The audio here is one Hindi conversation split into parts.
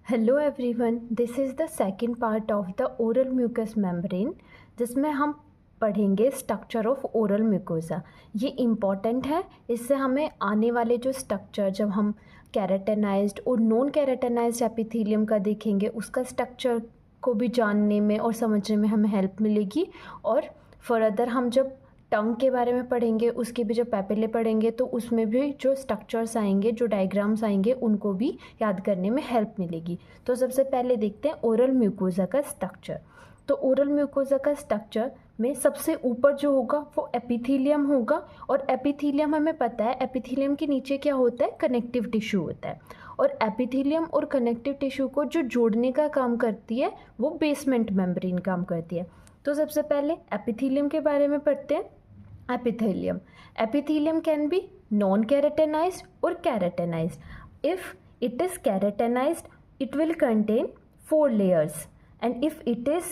Hello everyone, this is the second part of the oral mucous membrane जिसमें हम पढ़ेंगे स्ट्रक्चर ऑफ ओरल म्यूकोसा। ये इम्पॉर्टेंट है, इससे हमें आने वाले जो स्ट्रक्चर जब हम केराटिनाइज्ड और नॉन केराटिनाइज्ड एपिथेलियम का देखेंगे उसका स्ट्रक्चर को भी जानने में और समझने में हमें हेल्प मिलेगी। और फर्दर हम जब टंग के बारे में पढ़ेंगे, उसके भी जो पैपिले पढ़ेंगे तो उसमें भी जो स्ट्रक्चर्स आएंगे, जो डायग्राम्स आएंगे, उनको भी याद करने में हेल्प मिलेगी। तो सबसे पहले देखते हैं ओरल म्यूकोसा का स्ट्रक्चर। तो ओरल म्यूकोसा का स्ट्रक्चर में सबसे ऊपर जो होगा वो एपिथेलियम होगा। और एपिथेलियम हमें पता है, एपिथेलियम के नीचे क्या होता है, कनेक्टिव टिश्यू होता है। और एपिथेलियम और कनेक्टिव टिश्यू को जो जोड़ने का काम करती है वो बेसमेंट मेम्ब्रेन काम करती है। तो सबसे पहले एपिथेलियम के बारे में पढ़ते हैं। Epithelium can be non-keratinized or keratinized. If it is keratinized, it will contain 4 layers, and if it is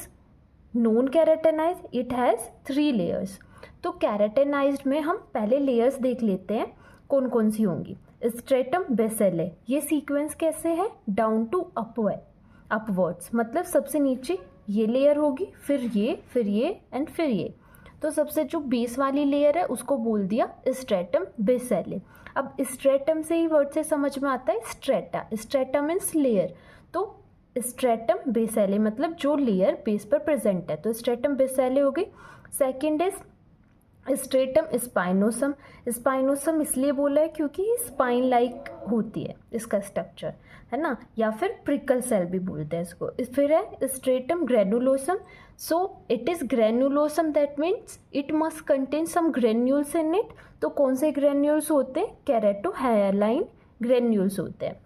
non-keratinized, it has 3 layers. तो keratinized में हम पहले layers देख लेते हैं कौन कौन सी होंगी। स्ट्रेटम बेसेले, ये सीक्वेंस कैसे है, डाउन टू अपवर्ड्स, मतलब सबसे नीचे ये लेयर होगी, फिर ये एंड फिर ये। तो सबसे जो बेस वाली लेयर है उसको बोल दिया स्ट्रेटम बेसेले। अब स्ट्रेटम से ही वर्ड से समझ में आता है स्ट्रेटा, स्ट्रेटा मीन्स लेयर। तो स्ट्रेटम बेसेले मतलब जो लेयर बेस पर प्रेजेंट है, तो स्ट्रेटम बेसेले हो गई। Second is stratum spinosum. Spinosum इसलिए बोला है क्योंकि स्पाइन लाइक होती है इसका स्ट्रक्चर, है ना, या फिर प्रिकल सेल भी बोलते हैं इसको। फिर है stratum granulosum. So it is granulosum, that means it must contain some granules in it. तो कौन से ग्रेन्यूल्स होते हैं, केराटोहायालाइन ग्रेन्यूल्स होते हैं।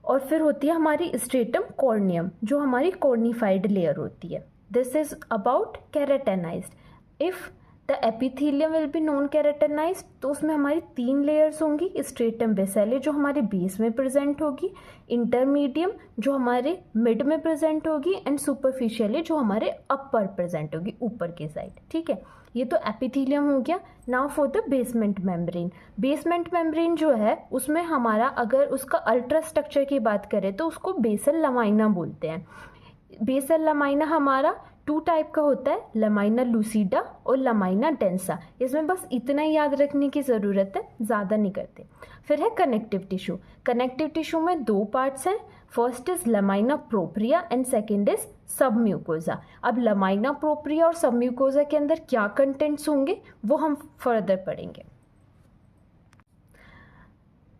और फिर होती है हमारी स्ट्रेटम कॉर्नियम, जो हमारी कॉर्निफाइड लेयर होती है। This is about keratinised. If the epithelium will be non keratinised, तो उसमें हमारी 3 लेयर्स होंगी। स्ट्रेटम बेसेले जो हमारे बेस में प्रेजेंट होगी, इंटरमीडियम जो हमारे मिड में प्रेजेंट होगी, एंड सुपरफिशियली जो हमारे अपर प्रेजेंट होगी, ऊपर की साइड। ठीक है, ये तो एपिथेलियम हो गया। Now for the basement membrane. Basement membrane जो है उसमें हमारा, अगर उसका अल्ट्रा स्ट्रक्चर की बात करें तो उसको बेसल लमाइना बोलते हैं। बेसल लमाइना हमारा 2 टाइप का होता है, लमाइना लूसिडा और लमाइना डेंसा। इसमें बस इतना ही याद रखने की ज़रूरत है, ज़्यादा नहीं करते। फिर है कनेक्टिव टिश्यू। कनेक्टिव टिश्यू में 2 पार्ट्स हैं, first is lamina propria and second is submucosa. अब लमाइना प्रोप्रिया और सबम्यूकोजा के अंदर क्या कंटेंट्स होंगे वो हम फर्दर पढ़ेंगे।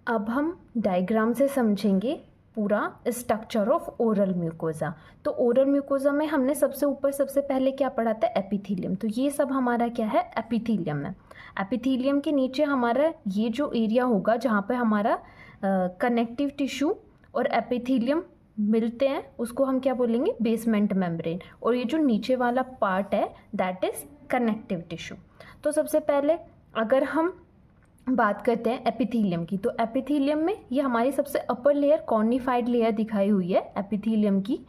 अब हम डायग्राम से समझेंगे पूरा स्ट्रक्चर ऑफ ओरल म्यूकोजा। तो ओरल म्यूकोजा में हमने सबसे ऊपर सबसे पहले क्या पढ़ा था, एपिथेलियम। तो ये सब हमारा क्या है, एपिथेलियम है। एपिथेलियम के नीचे हमारा ये जो एरिया होगा जहाँ पे हमारा कनेक्टिव टिश्यू और एपिथेलियम मिलते हैं उसको हम क्या बोलेंगे, बेसमेंट मेम्ब्रेन। और ये जो नीचे वाला पार्ट है दैट इज़ कनेक्टिव टिश्यू। तो सबसे पहले अगर हम बात करते हैं एपिथेलियम की, तो एपिथेलियम में ये हमारी सबसे अपर लेयर कॉर्निफाइड लेयर दिखाई हुई है एपिथेलियम की,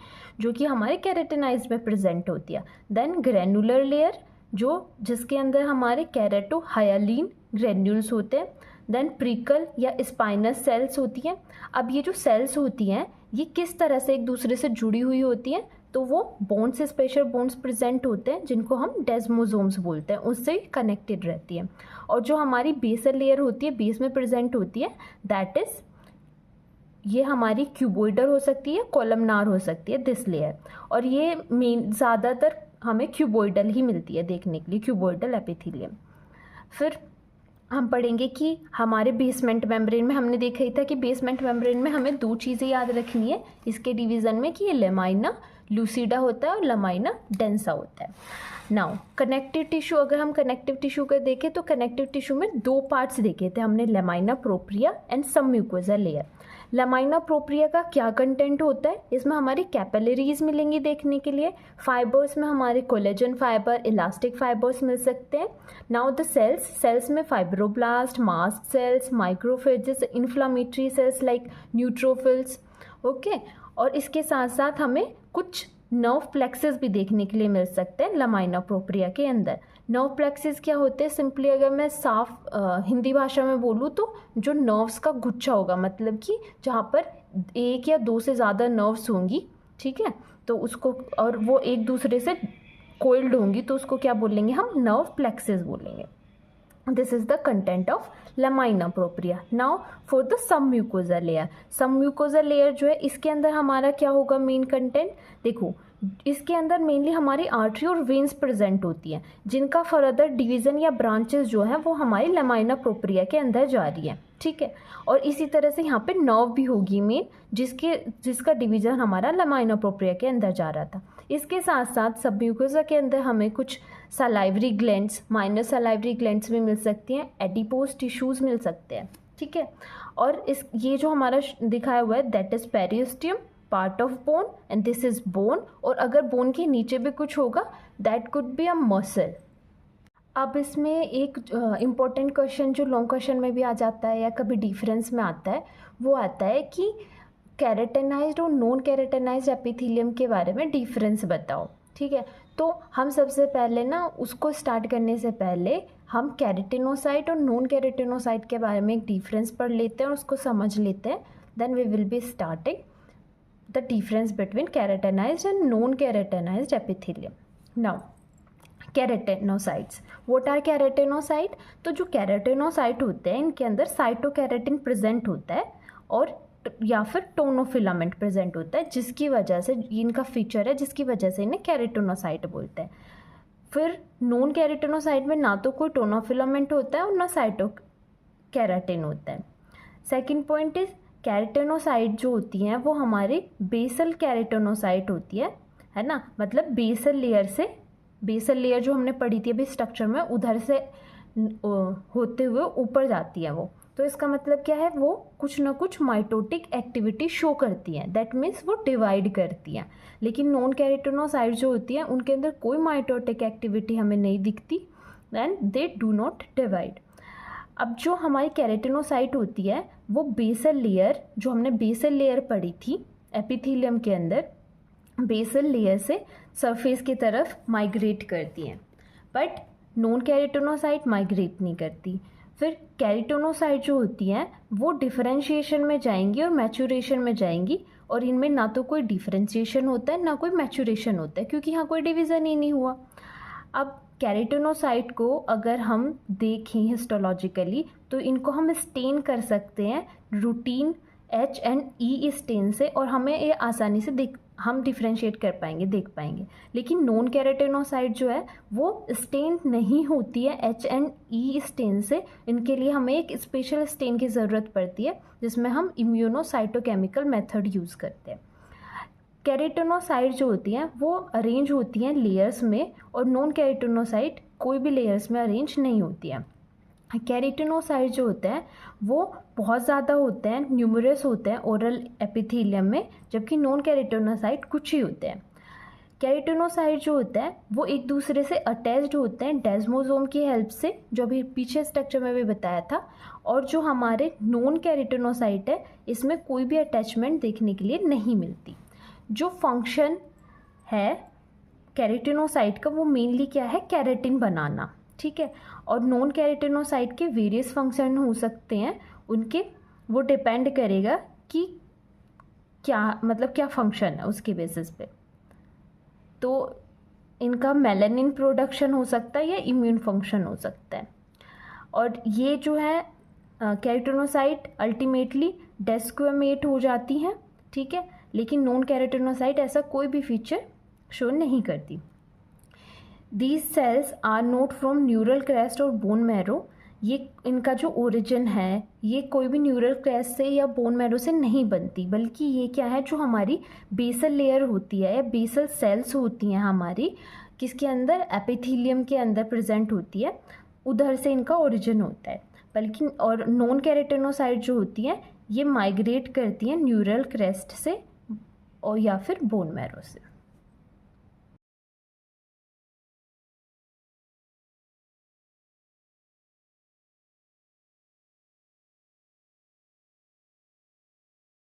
जो कि हमारे केराटिनाइज्ड में प्रेजेंट होती है। देन ग्रेनुलर लेयर जिसके अंदर हमारे केराटोहायालिन ग्रेन्यूल्स होते हैं। देन प्रिकल या स्पाइनस सेल्स होती हैं। अब ये जो सेल्स होती हैं ये किस तरह से एक दूसरे से जुड़ी हुई होती हैं, तो वो बोन्स, स्पेशल बोन्स प्रेजेंट होते हैं जिनको हम डेस्मोसोम्स बोलते हैं, उससे कनेक्टेड रहती है। और जो हमारी बेसल लेयर होती है, बेस में प्रेजेंट होती है, दैट इज ये हमारी क्यूबोइडल हो सकती है, कॉलमनार हो सकती है, दिस लेयर। और ये मेन ज़्यादातर हमें क्यूबोइडल ही मिलती है देखने के लिए, क्यूबोइडल एपिथेलियम। फिर हम पढ़ेंगे कि हमारे बेसमेंट मेम्ब्रेन में हमने देखा ही था कि बेसमेंट मेम्ब्रेन में हमें 2 चीज़ें याद रखनी है इसके डिवीज़न में, कि ये लमाइना लूसिडा होता है और लमाइना डेंसा होता है। नाउ कनेक्टिव टिश्यू, अगर हम कनेक्टिव टिश्यू का देखें तो कनेक्टिव टिश्यू में 2 पार्ट्स देखे थे हमने, lamina propria and submucosa layer. Lamina propria का क्या कंटेंट होता है, इसमें हमारी कैपिलरीज मिलेंगी देखने के लिए। फाइबर्स में हमारे कोलेजन फाइबर, इलास्टिक फाइबर्स मिल सकते हैं। नाउ द सेल्स में fibroblast, mast cells, microphages, inflammatory cells like neutrophils. Okay, और इसके साथ साथ हमें कुछ नर्व प्लेक्सेस भी देखने के लिए मिल सकते हैं लमाइना प्रोप्रिया के अंदर। नर्व प्लेक्सेस क्या होते हैं, सिंपली अगर मैं साफ हिंदी भाषा में बोलूँ तो जो नर्व्स का गुच्छा होगा, मतलब कि जहाँ पर एक या दो से ज़्यादा नर्व्स होंगी, ठीक है, तो उसको, और वो एक दूसरे से कोइल्ड होंगी, तो उसको क्या बोलेंगे हम, नर्व प्लेक्सेस बोलेंगे. This is the content of lamina propria. Now for the submucosal layer. Submucosal layer जो है इसके अंदर हमारा क्या होगा मेन कंटेंट, देखो इसके अंदर मेनली हमारी आर्टरी और वेन्स प्रेजेंट होती हैं, जिनका फर्दर डिवीज़न या ब्रांचेस जो है वो हमारी लमाइना प्रोप्रिया के अंदर जा रही है, ठीक है. और इसी तरह से यहाँ पे नर्व भी होगी मेन, जिसका डिवीज़न हमारा लमाइना प्रोप्रिया के अंदर जा रहा था. इसके साथ साथ सबम्यूकोसा के अंदर हमें कुछ salivary glands, minor salivary glands भी मिल सकती हैं, एडिपोज टिश्यूज़ मिल सकते हैं, ठीक है. और ये जो हमारा दिखाया हुआ है that is periosteum, part of bone, and this is bone. और अगर बोन के नीचे भी कुछ होगा that could be a muscle. अब इसमें एक इम्पॉर्टेंट क्वेश्चन जो लॉन्ग क्वेश्चन में भी आ जाता है या कभी डिफरेंस में आता है, वो आता है कि कैरेटेनाइज्ड और नॉन कैरेटेनाइज्ड एपिथेलियम के बारे में डिफरेंस बताओ, ठीक है. तो हम सबसे पहले ना उसको स्टार्ट करने से पहले हम कैरेटिनोसाइट और नॉन कैरेटिनोसाइट के बारे में एक डिफरेंस पढ़ लेते हैं और उसको समझ लेते हैं. Then we will be starting the difference between keratinized and non keratinized epithelium. Now keratinocytes, what are keratinocyte. तो जो कैरेटिनोसाइट होते हैं इनके अंदर साइटोकैरेटिन प्रेजेंट होता है और या फिर टोनोफिलामेंट प्रेजेंट होता है, जिसकी वजह से इनका फीचर है, जिसकी वजह से इन्हें कैरेटिनोसाइट बोलते हैं. फिर नॉन कैरेटिनोसाइट में ना तो कोई टोनोफिलामेंट होता है और ना साइटोकैरेटिन होता है. सेकंड पॉइंट इज कैरेटिनोसाइट जो होती हैं वो हमारे बेसल कैरेटिनोसाइट होती है ना, मतलब बेसल लेयर जो हमने पढ़ी थी अभी स्ट्रक्चर में, उधर से होते हुए ऊपर जाती है वो. तो इसका मतलब क्या है, वो कुछ ना कुछ माइटोटिक एक्टिविटी शो करती हैं, दैट मीन्स वो डिवाइड करती हैं. लेकिन नॉन कैरेटिनोसाइट जो होती हैं उनके अंदर कोई माइटोटिक एक्टिविटी हमें नहीं दिखती and they do not divide. अब जो हमारी कैरेटिनोसाइट होती है वो बेसल लेयर, जो हमने बेसल लेयर पढ़ी थी एपिथेलियम के अंदर, बेसल लेयर से सरफेस की तरफ माइग्रेट करती हैं, बट नॉन कैरेटिनोसाइट माइग्रेट नहीं करती. फिर कैरेटिनोसाइट जो होती हैं वो डिफरेंशिएशन में जाएंगी और मैचुरेशन में जाएंगी, और इनमें ना तो कोई डिफरेंशिएशन होता है ना कोई मैचुरेशन होता है, क्योंकि यहाँ कोई डिवीज़न ही नहीं हुआ. अब कैरेटिनोसाइट को अगर हम देखें हिस्टोलॉजिकली तो इनको हम स्टेन कर सकते हैं routine H and E stain से, और हमें ये आसानी से हम डिफ्रेंशिएट कर पाएंगे, देख पाएंगे. लेकिन नॉन कैरेटिनोसाइट जो है वो स्टेन नहीं होती है H and E स्टेन से. इनके लिए हमें एक स्पेशल स्टेन की ज़रूरत पड़ती है जिसमें हम इम्यूनोसाइटोकेमिकल मेथड यूज़ करते हैं. कैरेटिनोसाइट जो होती हैं वो अरेंज होती हैं लेयर्स में, और नॉन कैरेटिनोसाइट कोई भी लेयर्स में अरेंज नहीं होती हैं. कैरेटिनोसाइट जो होते हैं वो बहुत ज़्यादा होते हैं, न्यूमरस होते हैं ओरल एपिथेलियम में, जबकि नॉन कैरेटिनोसाइट कुछ ही होते हैं. कैरेटिनोसाइट जो होता है वो एक दूसरे से अटैच्ड होते हैं डेस्मोसोम की हेल्प से, जो अभी पीछे स्ट्रक्चर में भी बताया था. और जो हमारे नॉन कैरेटिनोसाइट है इसमें कोई भी अटैचमेंट देखने के लिए नहीं मिलती. जो फंक्शन है कैरेटिनोसाइट का वो मेनली क्या है, कैरेटिन बनाना, ठीक है. और नॉन कैरेटिनोसाइट के वेरियस फंक्शन हो सकते हैं उनके, वो डिपेंड करेगा कि क्या मतलब क्या फंक्शन है उसके बेसिस पे. तो इनका मेलानिन प्रोडक्शन हो सकता है या इम्यून फंक्शन हो सकता है. और ये जो है कैरेटिनोसाइट अल्टीमेटली डेस्क्वेमेट हो जाती हैं, ठीक है. लेकिन नॉन कैरेटिनोसाइट ऐसा कोई भी फीचर शो नहीं करती. These cells are not from neural crest और बोन मैरो. ये इनका जो ओरिजिन है ये कोई भी न्यूरल क्रेस्ट से या बोन मैरो से नहीं बनती, बल्कि ये क्या है जो हमारी बेसल लेयर होती है या बेसल सेल्स होती हैं हमारी, किसके अंदर, एपिथेलियम के अंदर प्रेजेंट होती है, उधर से इनका ओरिजिन होता है. बल्कि और नॉन कैरेटिनोसाइट जो होती हैं ये माइग्रेट करती हैं न्यूरल क्रेस्ट से और या फिर बोन मैरो से.